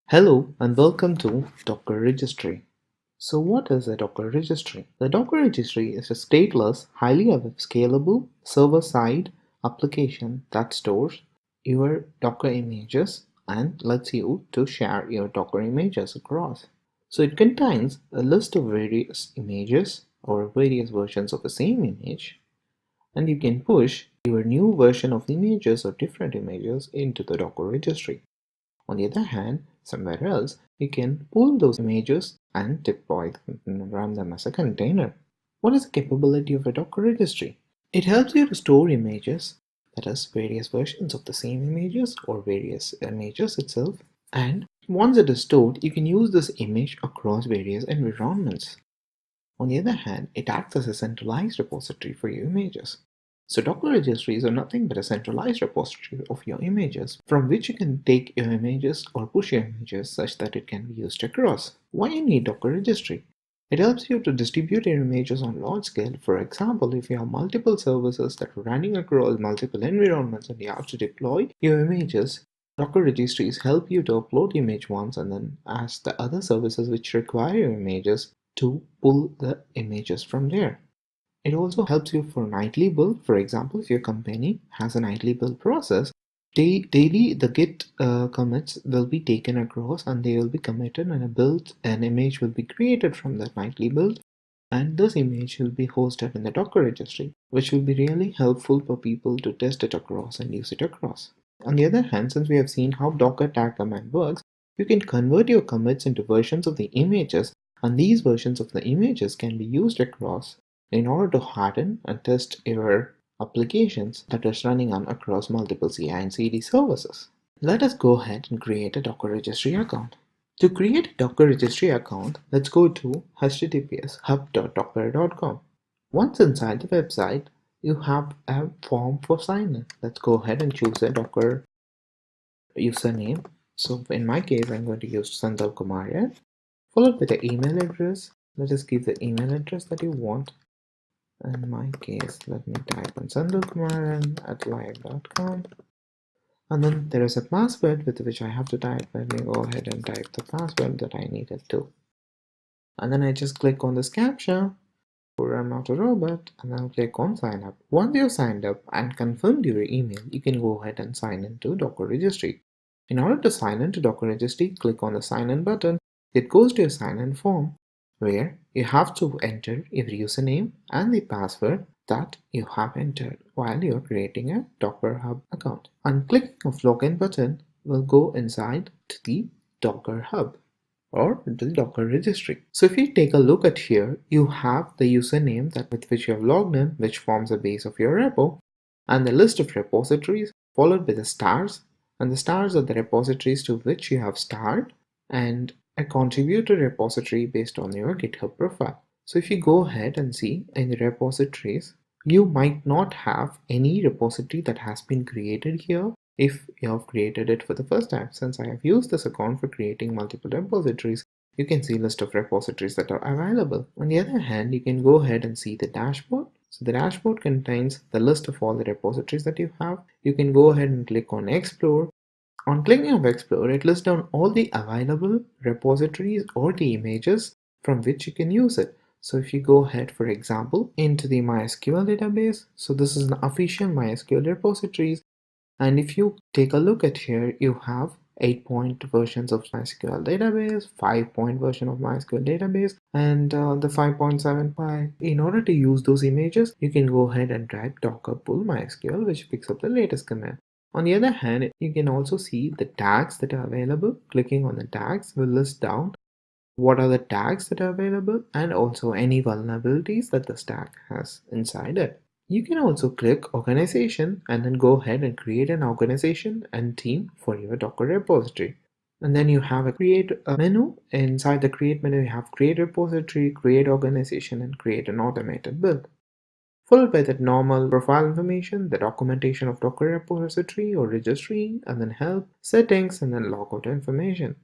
Hello and welcome to Docker Registry. So what is a Docker Registry? The Docker Registry is a stateless, highly scalable, server-side application that stores your Docker images and lets you to share your Docker images across. So it contains a list of various images or various versions of the same image, and you can push your new version of images or different images into the Docker Registry. On the other hand, somewhere else, you can pull those images and deploy them and run them as a container. What is the capability of a Docker registry? It helps you to store images, that is, various versions of the same images or various images itself. And once it is stored, you can use this image across various environments. On the other hand, it acts as a centralized repository for your images. So Docker registries are nothing but a centralized repository of your images from which you can take your images or push your images such that it can be used across. Why you need Docker registry? It helps you to distribute your images on large scale. For example, if you have multiple services that are running across multiple environments and you have to deploy your images, Docker registries help you to upload the image once and then ask the other services which require your images to pull the images from there. It also helps you for nightly build. For example, if your company has a nightly build process, daily the Git commits will be taken across and they will be committed, and an image will be created from that nightly build, and this image will be hosted in the Docker registry, which will be really helpful for people to test it across and use it across. On the other hand, since we have seen how Docker tag command works, you can convert your commits into versions of the images, and these versions of the images can be used across in order to harden and test your applications that is running on across multiple CI and CD services. Let us go ahead and create a Docker registry account. To create a Docker registry account, let's go to https://hub.docker.com. Once inside the website, you have a form for sign-in. Let's go ahead and choose a Docker username. So in my case, I'm going to use Sandal Kumar, followed by the email address. Let us give the email address that you want. In my case, let me type in sandalkumaran@live.com, and then there is a password with which I have to type. Let me go ahead and type the password that I needed to, and then I just click on this captcha for I'm not a robot, and then click on sign up. Once you've signed up and confirmed your email, you can go ahead and sign into Docker Registry. In order to sign into Docker Registry, click on the sign in button. It goes to your sign in form, where you have to enter your username and the password that you have entered while you're creating a Docker Hub account. And clicking of login button will go inside to the Docker Hub or the Docker registry. So if you take a look at here, you have the username that with which you have logged in, which forms the base of your repo, and the list of repositories followed by the stars, and the stars are the repositories to which you have starred, and a contributor repository based on your GitHub profile. So if you go ahead and see in the repositories, you might not have any repository that has been created here if you have created it for the first time. Since I have used this account for creating multiple repositories, you can see a list of repositories that are available. On the other hand, you can go ahead and see the dashboard. So the dashboard contains the list of all the repositories that you have. You can go ahead and click on Explore. On clicking on Explore, it lists down all the available repositories or the images from which you can use it. So if you go ahead, for example, into the MySQL database, so this is the official MySQL repositories. And if you take a look at here, you have 8-point versions of MySQL database, 5-point version of MySQL database, and the 5.7. In order to use those images, you can go ahead and type docker pull MySQL, which picks up the latest command. On the other hand, you can also see the tags that are available. Clicking on the tags will list down what are the tags that are available and also any vulnerabilities that the stack has inside it. You can also click organization and then go ahead and create an organization and team for your Docker repository. And then you have a create menu. Inside the create menu, you have create repository, create organization, and create an automated build. Followed by the normal profile information, the documentation of Docker repository or registry, and then help, settings, and then logout information.